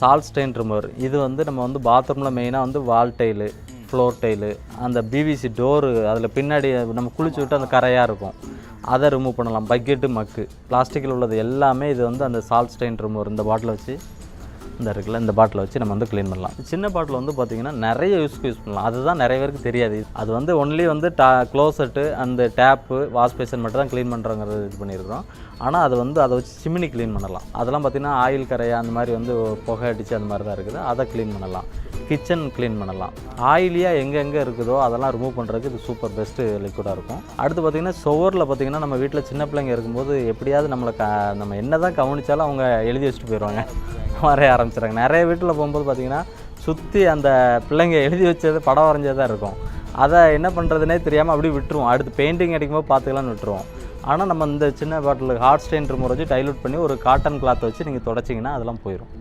Salt stain remover இது வந்து நம்ம வந்து பாத்ரூமில் மெயினாக வந்து வால் டைலு, ஃப்ளோர் டைலு, அந்த பிவிசி டோரு அதில் பின்னாடி நம்ம குளிச்சு விட்டு அந்த கரையாக இருக்கும், அதை ரிமூவ் பண்ணலாம். பக்கெட்டு, மக்கு, பிளாஸ்டிக்கில் உள்ளது எல்லாமே இது வந்து அந்த சால்ட் ஸ்டெயின் ரிமூவர் இந்த பாட்டில் வச்சு இந்த பாட்டில் வச்சு நம்ம வந்து க்ளீன் பண்ணலாம். சின்ன பாட்டில் வந்து பார்த்திங்கன்னா நிறைய யூஸ் பண்ணலாம். அதுதான் நிறைய பேருக்கு தெரியாது. அது வந்து ஒன்லி வந்து க்ளோசெட்டு, அந்த டேப்பு, வாஷ் பேஷன் மட்டும் தான் க்ளீன் பண்ணுறோங்கிறது இது பண்ணியிருக்கிறோம். ஆனால் அது வந்து அதை வச்சு சிமினி க்ளீன் பண்ணலாம். அதெல்லாம் பார்த்திங்கன்னா ஆயில் கரையா அந்த மாதிரி வந்து புகை அடித்து அந்த மாதிரி தான் இருக்குது, அதை க்ளீன் பண்ணலாம். கிச்சன் க்ளீன் பண்ணலாம். ஆயிலியாக எங்கெங்கே இருக்குதோ அதெல்லாம் ரிமூவ் பண்ணுறதுக்கு இது சூப்பர் பெஸ்ட்டு லிக்விடாக இருக்கும். அடுத்து பார்த்திங்கன்னா சுவரில் பார்த்திங்கன்னா நம்ம வீட்டில் சின்ன பிள்ளைங்க இருக்கும்போது எப்படியாவது நம்ம என்ன தான் கவனித்தாலும் அவங்க எழுதி வச்சுட்டு போயிடுவாங்க, வரைய ஆரம்பிச்சிடுறாங்க. நிறைய வீட்டில் போகும்போது பார்த்திங்கன்னா சுற்றி அந்த பிள்ளைங்க எழுதி வச்சது படம் வரைஞ்சதாக இருக்கும். அதை என்ன பண்ணுறதுனே தெரியாமல் அப்படியே விட்டுருவோம். அடுத்து பெயிண்டிங் அடிக்கும்போது பார்த்துக்கலான்னு விட்டுருவோம். ஆனால் நம்ம இந்த சின்ன பாட்டில் ஹாட் ஸ்டெயின் ரிமூவர் வச்சு டைலூட் பண்ணி ஒரு காட்டன் கிளாத் வச்சு நீங்கள் தொடச்சிங்கன்னா அதெல்லாம் போயிடும்.